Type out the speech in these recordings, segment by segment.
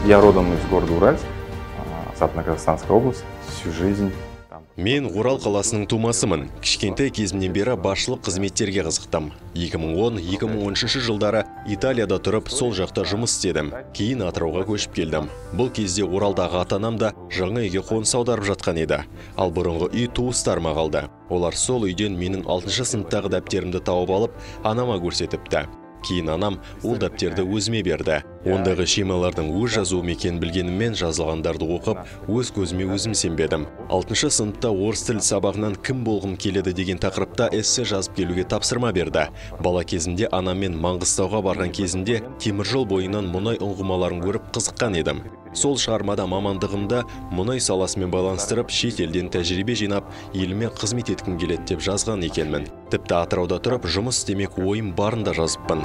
Я родом из города Уральск, Западно-Казахстанская область, всю жизнь. Мен Орал қаласының тумасымын. Кішкентай кезімнен бері басшылық қызметтерге қызықтым. 2010-2013 жылдары Италияда тұрып, сол жақта жұмыс істедім. Кейін Атырауға көшіп келдім. Бұл кезде Оралдағы ата-анам да жаңа үйге қоныс аударып жатқан еді. Ал бұрынғы үй туыстарыма қалды. Олар сол үйден менің 6 сыныптағы дәптерімді тауып алып, анама көрсетіпті. Кейін анам ол дәптерді өзіме берді. Ондағы шемалардың өз жазуым екенін білгеніммен жазылғандарды оқып, өз көзіме өзім сенбедім. 6 сыныпта орыс тілі сабағынан кім болғым келеді деген тақырыпта эссе жазып келуге тапсырма берді. Бала кезімде анаммен Маңғыстауға барған кезімде теміржол бойынан мұнай ұңғымаларын көріп қызыққан едім. Сол шығармада мамандығымда мұнай саласымен байланыстырып, шет елден тәжірибе жинап, еліме қызмет еткім келеді деп жазған екенмін. Тіпті Атырауда тұрып, жұмыс істемек ойым барында жазыппын.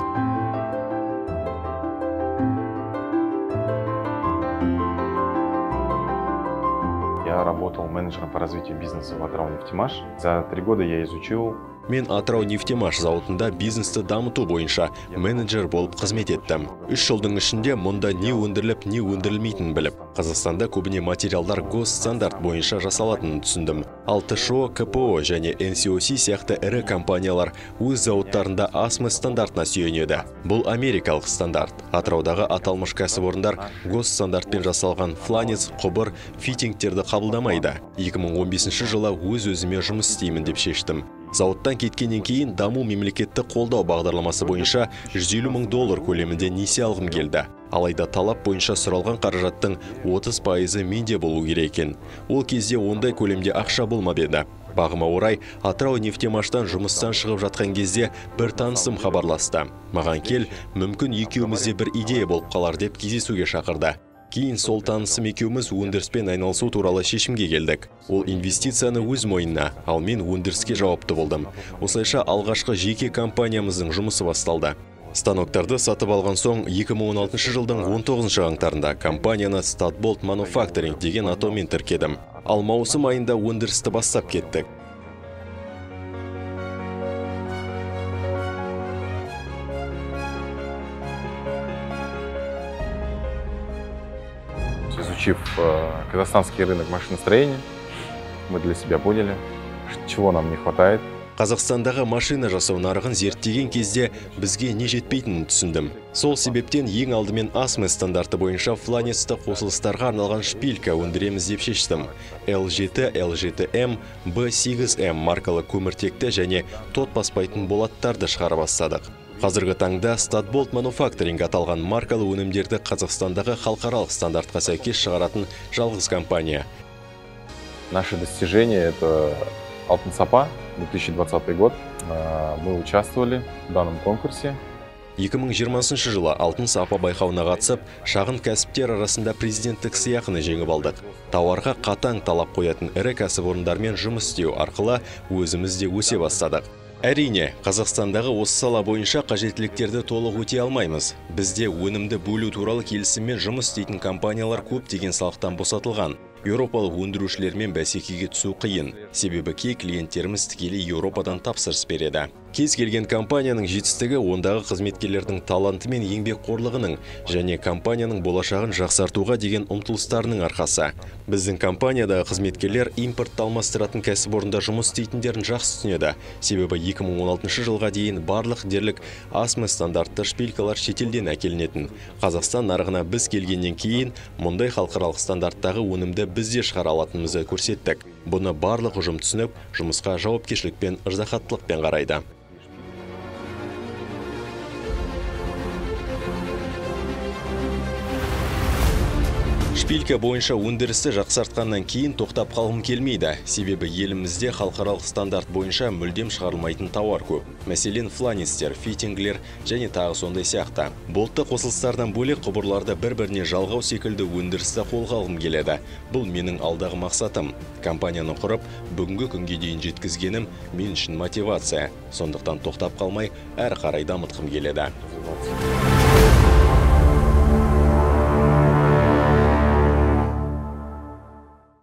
Я работал менеджером по развитию бизнеса в Атырау-Нефтемаш. За 3 года я изучил. Мен Атырау-Нефтемаш зауытында бизнесті дамыту бойынша менеджер болып қызмет еттім. 3 жылдың ішінде мұнда не өндіріліп, не өндірілмейтінін біліп, Қазақстанда көбіне материалдар госстандарт бойынша жасалатынын түсіндім. Ал ТШО, КПО және NCOC сияқты ірі компаниялар өз зауыттарында ASME стандартына сүйенеді. Бұл америкалық стандарт. Атыраудағы аталмыш кәсіпорындар госстандартпен жасалған фланец, құбыр, фитингтерді қабылдамайды. 2015 жылы өз-өзіме жұмыс істеймін деп шештім. Зауыттан кеткеннен кейін даму мемлекетті қолдау бағдарламасы бойынша $150 мың көлемінде несие алғым келді. Алайда талап бойынша сұралған қаражаттың 30% менде болу керек екен. Ол кезде ондай көлемде ақша болмап еді. Бағыма орай, Атырау-Нефтемаштан жұмыстан шығып жатқан кезде бір танысым хабарласты. Маған кел, мүмкін екеумізде бір идея болып қалар деп кездесуге шақырды. Кейін сол танысым екеуміз өндіріспен айналысу туралы шешімге келдік. Ол инвестицияны өз мойнына, ал мен өндіріске жауапты болдым. Осылайша алғашқы жеке компаниямыздың жұмысы басталды. Станоктарды сатып алған соң 2016 жылдың 19 қаңтарында компанияны Stadbolt Manufacturing деген атаумен тіркедім. Ал маусым айында өндірісті бастап кеттік. Изучив казахстанский рынок машиностроения, мы для себя поняли, чего нам не хватает. Қазақстандағы машина жасау нарығын зерттеген кезде бізге не жетпейтінін түсіндім. Сол себептен ең алдымен ASME стандарты бойынша фланецті қосылыстарға арналған шпилька өндіреміз деп шештім. L7, L7M, B8M маркалы көміртекті және тот баспайтын болаттарды шығара бастадық. Қазіргі таңда Stadbolt Manufacturing аталған маркалы өнімдерді Қазақстандағы халықаралық стандартқа сәйкес шығаратын жалғыз компания. Наши достижения — это Алтын Сапа, 2020 год. Мы участвовали в данном конкурсе. 2020 жылы Алтын Сапа байқауына қатысып, шағын кәсіптер арасында президенттік сыйақыны жеңіп алдық. Тауарға қатаң талап қоятын ірі кәсіпорындармен жұмыс істеу арқылы өзіміз де өсе бастадық. Әрине, Қазақстандағы осы сала бойынша қажеттіліктерді толық өтей алмаймыз. Бізде өнімді бөлу туралы келісіммен жұмыс істейтін компаниялар көп деген салықтан босатылған. Еуропалық өндірушілермен бәсекеге түсу қиын. Себебі кей клиенттеріміз тікелей Еуропадан тапсырыс береді. Кез келген компанияның жетістігі ондағы қызметкерлердің таланты мен еңбекқорлығының және компанияның болашағын жақсартуға деген ұмтылыстарының арқасы. Біздің компаниядағы қызметкерлер импортты алмастыратын кәсіпорында жұмыс істейтіндерін жақсы түсінеді. Себебі 2016 жылға дейін барлық дерлік ASME стандартты шпилькалар шетелден әкелінетін. Қазақстан нарығына біз келгеннен кейін мұндай халықаралық стандарттағы өнімді бізде шығара алатынымызды көрсеттік. Бұны барлық ұжым түсініп, жұмысқа жауапкершілікпен, ыждахаттылықпен қарайды. Шпилька бойынша өндірісті жақсартқаннан кейін тоқтап қалғым келмейді. Себебі елімізде халықаралық стандарт бойынша мүлдем шығарылмайтын тауар көп. Мәселен, фланецтер, фитинглер және тағы сондай сияқты. Болтты қосылыстардан бөлек құбырларды бір-біріне жалғау секілді өндірісті қолға алғым келеді. Бұл менің алдағы мақсатым. Компанияны құрып, бүгінгі күнге дейін жеткізгенім мен үшін мотивация. Сондықтан тоқтап қалмай, әрі қарай дамытқым келеді.